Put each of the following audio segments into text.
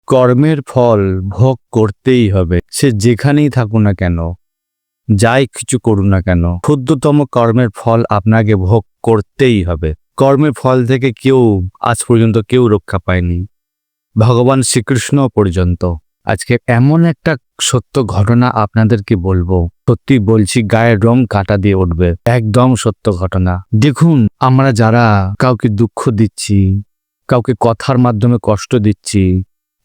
কর্মের ফল ভোগ করতেই হবে, সে যেখানেই থাকুক না কেন, যাই কিছু করুন না কেন, ক্ষুদ্রতম কর্মের ফল আপনাকে ভোগ করতেই হবে। কর্মের ফল থেকে কেউ আজ পর্যন্ত কেউ রক্ষা পায়নি, ভগবান শ্রীকৃষ্ণ পর্যন্ত। আজকে এমন একটা সত্য ঘটনা আপনাদেরকে বলবো, সত্যি বলছি গায়ের রং কাটা দিয়ে উঠবে, একদম সত্য ঘটনা। দেখুন, আমরা যারা কাউকে দুঃখ দিচ্ছি, কাউকে কথার মাধ্যমে কষ্ট দিচ্ছি,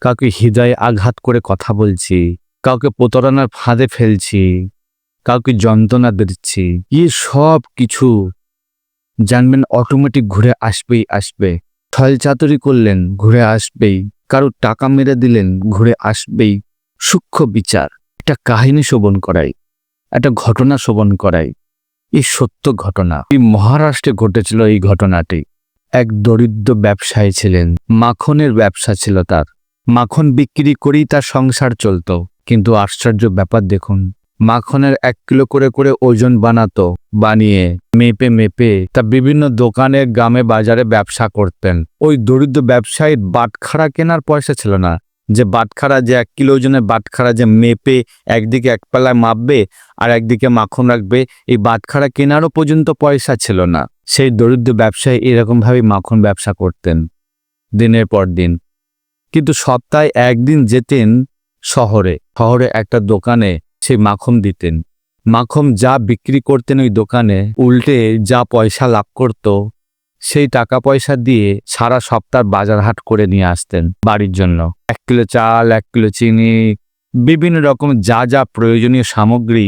কাউকে হৃদয়ে আঘাত করে কথা বলছি, কাউকে প্রতারণার ফাঁদে ফেলছি, কাউকে যন্ত্রণা দিচ্ছি, সব কিছু জানবেন অটোমেটিক ঘুরে আসবে। ছলচাতুরি করলেন, ঘুরে আসবেই। কারো টাকা মেরে দিলেন, ঘুরে আসবেই। সূক্ষ্ম বিচার, একটা কাহিনী শ্রবণ করাই, একটা ঘটনা শ্রবণ করাই। এই সত্য ঘটনা, এই মহারাষ্ট্রে ঘটেছিল এই ঘটনাটি। এক দরিদ্র ব্যবসায়ী ছিলেন, মাখনের ব্যবসা ছিল তার। মাখন বিক্রি করেই তার সংসার চলত। কিন্তু আশ্চর্য ব্যাপার দেখুন, মাখনের 1 কিলো করে করে ওজন বানাতো, বানিয়ে মেপে তা বিভিন্ন দোকানে গ্রামে বাজারে ব্যবসা করতেন। ওই দরিদ্র ব্যবসায়ীর বাটখারা কেনার পয়সা ছিল না, যে বাটখারা, যে 1 কিলো ওজনের বাটখারা যে মেপে একদিকে এক পাল্লায় মাপবে আর একদিকে মাখন রাখবে, এই বাটখারা কেনারও পর্যন্ত পয়সা ছিল না। সেই দরিদ্র ব্যবসায়ী এরকমভাবেই মাখন ব্যবসা করতেন দিনের পর দিন। কিন্তু সপ্তাহে একদিন যেতেন শহরে একটা দোকানে সেই মাখন দিতেন। মাখন যা বিক্রি করতেন ওই দোকানে, উল্টে যা পয়সা লাভ করত, সেই টাকা পয়সা দিয়ে সারা সপ্তাহ বাজার হাট করে নিয়ে আসতেন বাড়ির জন্য। 1 কিলো চাল, 1 কিলো চিনি, বিভিন্ন রকম যা যা প্রয়োজনীয় সামগ্রী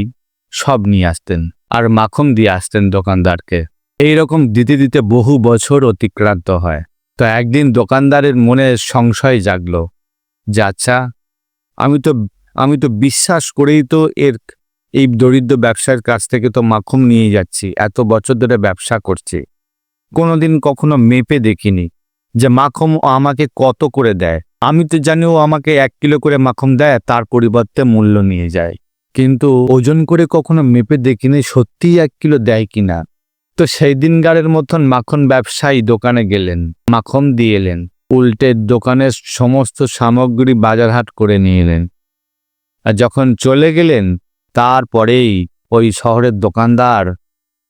সব নিয়ে আসতেন আর মাখন দিয়ে আসতেন দোকানদারকে। এইরকম দিতে দিতে বহু বছর অতিক্রান্ত হয়। তো একদিন দোকানদারের মনে সংশয় জাগলো যে আচ্ছা, আমি তো বিশ্বাস করেই তো এই দরিদ্র ব্যবসার কাছ থেকে তো মাখন নিয়ে যাচ্ছি, এত বছর ধরে ব্যবসা করছি, কোনোদিন কখনো মেপে দেখিনি যে মাখন আমাকে কত করে দেয়। আমি তো জানি ও আমাকে 1 কিলো করে মাখন দেয়, তার পরিবর্তে মূল্য নিয়ে যায়, কিন্তু ওজন করে কখনো মেপে দেখিনি সত্যিই 1 কিলো দেয় কিনা। তো সেই দিনকারের মতন মাখন ব্যবসায়ী দোকানে গেলেন, মাখন দিয়ে এলেন, উল্টে দোকানের সমস্ত সামগ্রী বাজারহাট করে নিয়ে এলেন। আর যখন চলে গেলেন, তারপরেই ওই শহরের দোকানদার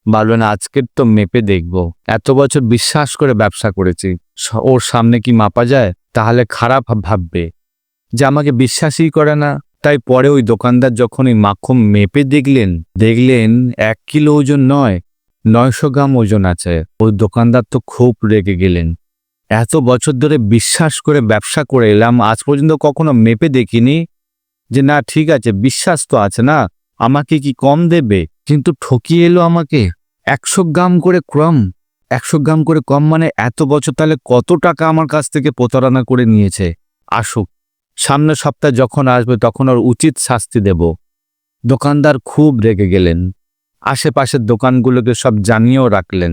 বললেন, আজকের তো মেপে দেখব, এত বছর বিশ্বাস করে ব্যবসা করেছি, ওর সামনে কি মাপা যায়? তাহলে খারাপ ভাববে যে আমাকে বিশ্বাসই করে না। তাই পরে ওই দোকানদার যখন ওই মাখন মেপে দেখলেন 1 কিলো ওজন নয়, 900 গ্রাম ওজন আছে। ওই দোকানদার তো খুব রেগে গেলেন, এত বছর ধরে বিশ্বাস করে ব্যবসা করে এলাম, আজ পর্যন্ত কখনো মেপে দেখিনি, যে না ঠিক আছে বিশ্বাস তো আছে না, আমাকে কি কম দেবে? কিন্তু ঠকিয়ে এলো আমাকে 100 গ্রাম করে কম। 100 গ্রাম করে কম মানে এত বছর তাহলে কত টাকা আমার কাছ থেকে প্রতারণা করে নিয়েছে। আসুক, সামনের সপ্তাহে যখন আসবে তখন ওর উচিত শাস্তি দেব। দোকানদার খুব রেগে গেলেন, আশেপাশের দোকানগুলোকে সব জানিয়েও রাখলেন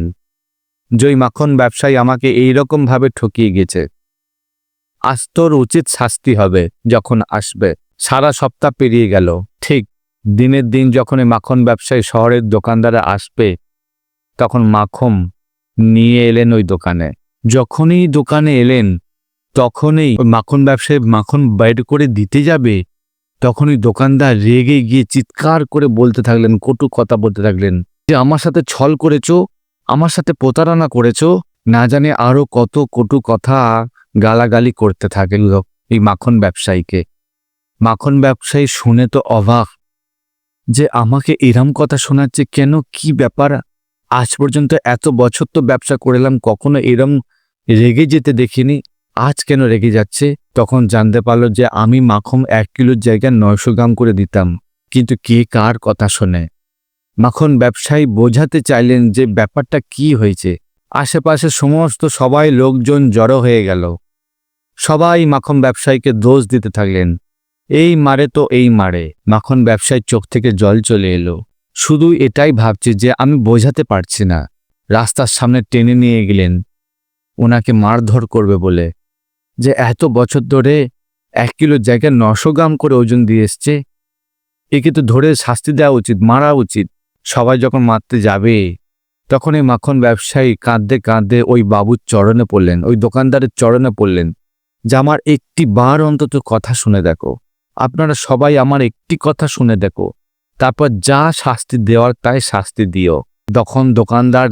যে ওই মাখন ব্যবসায়ী আমাকে এইরকম ভাবে ঠকিয়ে গেছে, আজ তোর উচিত শাস্তি হবে যখন আসবে। সারা সপ্তাহ পেরিয়ে গেল। ঠিক দিনের দিন যখন এই মাখন ব্যবসায়ী শহরের দোকানদারে আসবে, তখন মাখন নিয়ে এলেন ওই দোকানে। যখনই দোকানে এলেন, তখনই ওই মাখন ব্যবসায়ী মাখন বাইর করে দিতে যাবে, তখনই দোকানদার রেগে গিয়ে চিৎকার করে বলতে থাকলেন, কটু কথা বলতে থাকলেন যে আমার সাথে ছল করেছো, আমার সাথে প্রতারণা করেছো, না জানে আরো কত কটু কথা গালাগালি করতে থাকেন এই মাখন ব্যবসায়ীকে। মাখন ব্যবসায়ী শুনে তো অবাক যে আমাকে এরম কথা শোনাচ্ছে কেন, কি ব্যাপার? আজ পর্যন্ত এত বছর তো ব্যবসা করলাম, কখনো এরম রেগে যেতে দেখিনি, আজ কেন রেগে যাচ্ছে? তখন জানতে পারলো যে আমি মাখন 1 কিলোর জায়গায় 900 গ্রাম করে দিতাম, কিন্তু কে কার কথা শোনে? মাখন ব্যবসায়ী বোঝাতে চাইলেন যে ব্যাপারটা কি হয়েছে। আশেপাশে সমস্ত সবাই লোকজন জড়ো হয়ে গেল, সবাই মাখন ব্যবসায়ীকে দোষ দিতে থাকলেন, এই মারে তো এই মারে। মাখন ব্যবসায়ীর চোখ থেকে জল চলে এলো, শুধু এটাই ভাবছে যে আমি বোঝাতে পারছি না। রাস্তার সামনে টেনে নিয়ে গেলেন ওনাকে মারধর করবে বলে, যে এত বছর ধরে 1 কিলোর জায়গায় 900 গ্রাম করে ওজন দিয়ে এসছে, একে তো ধরে শাস্তি দেওয়া উচিত, মারা উচিত। সবাই যখন মারতে যাবে, তখন এই মাখন ব্যবসায়ী কাঁদতে কাঁদতে ওই বাবুর চরণে পড়লেন, ওই দোকানদারের চরণে পড়লেন যে আমার একটি বার অন্তত কথা শুনে দেখো, আপনারা সবাই আমার একটি কথা শুনে দেখো, তারপর যা শাস্তি দেওয়ার তাই শাস্তি দিও। তখন দোকানদার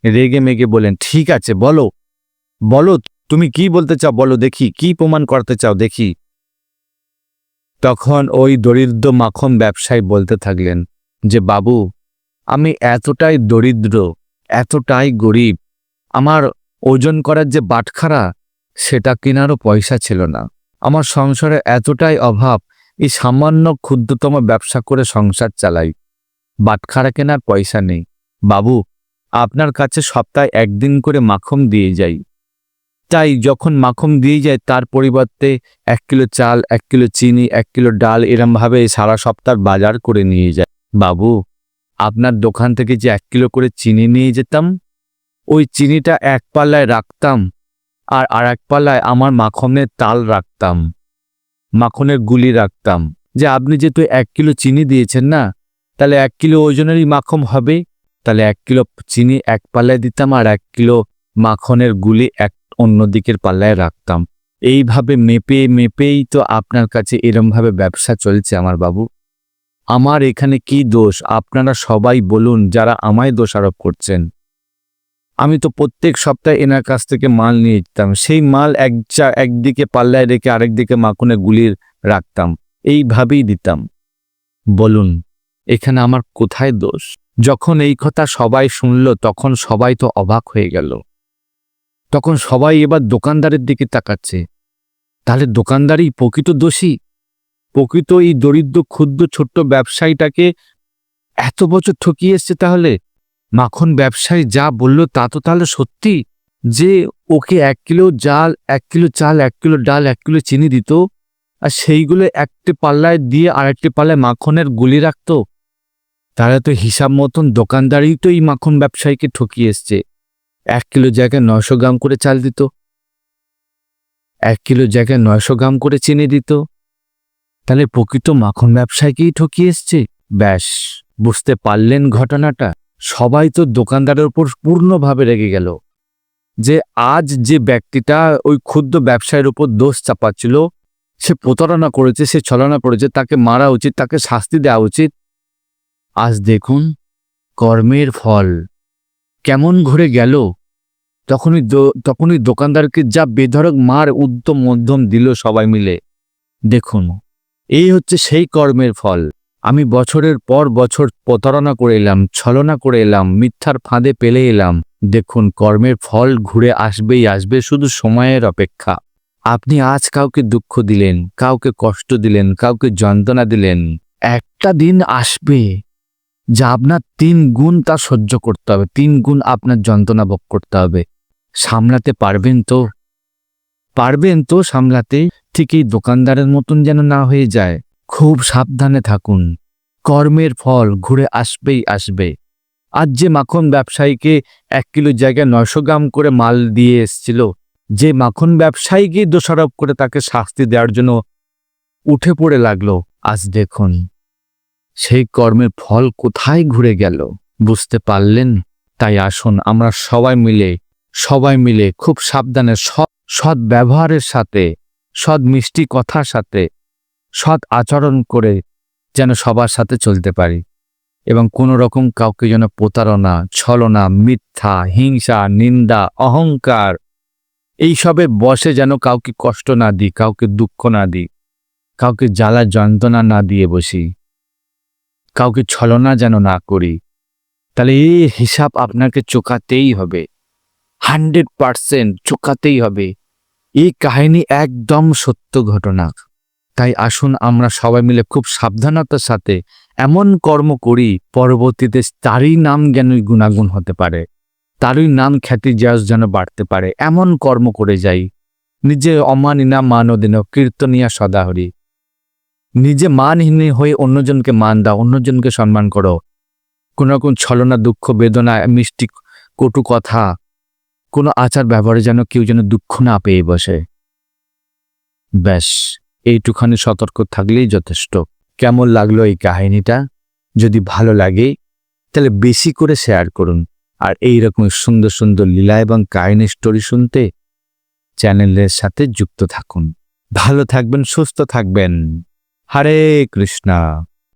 রেগে মেগে বলেন, ঠিক আছে, বলো বলো, তুমি কি বলতে চাও, বলো দেখি, কি প্রমাণ করতে চাও দেখি। তখন ওই দরিদ্র মাখন ব্যবসায়ী বলতে থাকলেন যে, বাবু, আমি এতটাই দরিদ্র, এতটাই গরিব, আমার ওজন করার যে বাটখারা সেটা কেনারও পয়সা ছিল না। আমার সংসারে এতটাই অভাব, এই সামান্য ক্ষুদ্রতম ব্যবসা করে সংসার চালাই, বাটখারা কেনার পয়সা নেই। বাবু, আপনার কাছে সপ্তাহে একদিন করে মাখন দিয়ে যাই, তাই যখন মাখন দিয়ে যায় তার পরিবর্তে 1 কিলো চাল, 1 কিলো চিনি, 1 কিলো ডাল এরমভাবে সারা সপ্তাহ বাজার করে নিয়ে যায়। বাবু, আপনার দোকান থেকে যে 1 কিলো করে চিনি নিয়ে যেতাম, ওই চিনিটা এক পাল্লায় রাখতাম আর আরেক পাল্লায় আমার মাখনের তাল রাখতাম, মাখনের গুলি রাখতাম। যে আপনি যেহেতু 1 কিলো চিনি দিয়েছেন না, তাহলে 1 কিলো ওজনেরই মাখন হবে, তাহলে 1 কিলো চিনি এক পাল্লায় দিতাম আর 1 কিলো মাখনের গুলি অন্য দিকের পাল্লায় রাখতাম। এইভাবে মেপে মেপেই তো আপনার কাছে এরমভাবে ব্যবসা চলছে আমার বাবু। আমার এখানে কি দোষ আপনারা সবাই বলুন, যারা আমায় দোষারোপ করছেন। আমি তো প্রত্যেক সপ্তাহে এনার কাছ থেকে মাল নিয়ে যেতাম, সেই মাল একদিকে পাল্লায় রেখে আরেকদিকে মাখনে গুলির রাখতাম, এইভাবেই দিতাম। বলুন এখানে আমার কোথায় দোষ? যখন এই কথা সবাই শুনল তখন সবাই তো অবাক হয়ে গেল। তখন সবাই এবার দোকানদারের দিকে তাকাচ্ছে, তাহলে দোকানদারই প্রকৃত দোষী, প্রকৃত এই দরিদ্র ক্ষুদ্র ছোট্ট ব্যবসায়ীটাকে এত বছর ঠকিয়ে এসছে। তাহলে মাখন ব্যবসায়ী যা বলল তা তো তাহলে সত্যি, যে ওকে 1 কিলো চাল, 1 কিলো ডাল, 1 কিলো চিনি দিত, আর সেইগুলো একটি পাল্লায় দিয়ে আরেকটি পাল্লায় মাখনের গুলি রাখত। তাহলে তো হিসাব মতন দোকানদারই তো এই মাখন ব্যবসায়ীকে ঠকিয়ে এসছে। 1 কিলো জায়গায় 900 গ্রাম করে চাল দিত, 1 কিলো জায়গায় 900 গ্রাম করে চিনি দিত, তাহলে প্রকৃত মাখন ব্যবসায়ীকেই ঠকিয়ে এসছে। ব্যাস, বুঝতে পারলেন ঘটনাটা? সবাই তো দোকানদারের উপর পূর্ণভাবে রেগে গেল যে আজ যে ব্যক্তিটা ওই ক্ষুদ্র ব্যবসায়ীর উপর দোষ চাপাচ্ছিল, সে প্রতারণা করেছে, সে ছলনা করেছে, তাকে মারা উচিত, তাকে শাস্তি দেওয়া উচিত। আজ দেখুন কর্মের ফল কেমন ঘুরে গেল। তখনই দোকানদারকে যা বেধড়ক মার উদ্যম মধ্যম দিল সবাই মিলে। দেখুন, এই হচ্ছে সেই কর্মের ফল। আমি বছরের পর বছর প্রতারণা করে এলাম, ছলনা করে এলাম, মিথ্যার ফাঁদে পেলে এলাম। দেখুন কর্মের ফল ঘুরে আসবেই আসবে, শুধু সময়ের অপেক্ষা। আপনি আজ কাউকে দুঃখ দিলেন, কাউকে কষ্ট দিলেন, কাউকে যন্ত্রণা দিলেন, একটা দিন আসবে যা আপনার 3 গুণ তা সহ্য করতে হবে, 3 গুণ আপনার যন্ত্রণা ভোগ করতে হবে। সামলাতে পারবেন তো? পারবেন তো সামলাতে? ঠিক এই দোকানদারের মতন যেন না হয়ে যায়। খুব সাবধানে থাকুন, কর্মের ফল ঘুরে আসবেই আসবে। আজ যে মাখন ব্যবসায়ীকে 1 কিলো জায়গায় 900 গ্রাম করে মাল দিয়ে এসছিল, যে মাখন ব্যবসায়ীকে দোষারোপ করে তাকে শাস্তি দেওয়ার জন্য উঠে পড়ে লাগলো, আজ দেখুন সেই কর্মের ফল কোথায় ঘুরে গেল। বুঝতে পারলেন? তাই আসুন আমরা সবাই মিলে খুব সাবধানে সৎ ব্যবহারের সাথে, সৎ মিষ্টি কথার সাথে, সৎ আচরণ করে যেন সবার সাথে চলতে পারি, এবং কোনো রকম কাউকে যেন প্রতারণা, ছলনা, মিথ্যা, হিংসা, নিন্দা, অহংকার এইসবে বসে যেন কাউকে কষ্ট না দিই, কাউকে দুঃখ না দিই, কাউকে জ্বালা যন্ত্রণা না দিয়ে বসি, কাউকে ছলনা যেন না করি। তাহলে এই হিসাব আপনাকে চোকাতেই হবে, 100% চোকাতেই হবে। এই কাহিনী একদম সত্য ঘটনা। তাই আসুন আমরা সবাই মিলে খুব সাবধানতার সাথে এমন কর্ম করি, পরবর্তীতে তারই নাম যেন গুণাগুণ হতে পারে, তারই নাম খ্যাতি যশ যেন বাড়তে পারে, এমন কর্ম করে যাই। নিজে অমানিনা মানদিন কীর্তনিয়া সদাহরি। নিজে মানহীন হয়ে অন্যজনকে মান দাও, অন্যজনকে সম্মান করো। কোনো রকম ছলনা, দুঃখ, বেদনা, মিষ্টি কটু কথা, কোনো আচার ব্যবহারে যেন কেউ যেন দুঃখ না পেয়ে বসে। ব্যাস, এইটুখানি সতর্ক থাকলেই যথেষ্ট। কেমন লাগলো এই কাহিনীটা? যদি ভালো লাগে তাহলে বেশি করে শেয়ার করুন। আর এই রকম সুন্দর সুন্দর লীলা এবং কাহিনী স্টোরি শুনতে চ্যানেলের সাথে যুক্ত থাকুন। ভালো থাকবেন, সুস্থ থাকবেন। হরে কৃষ্ণা।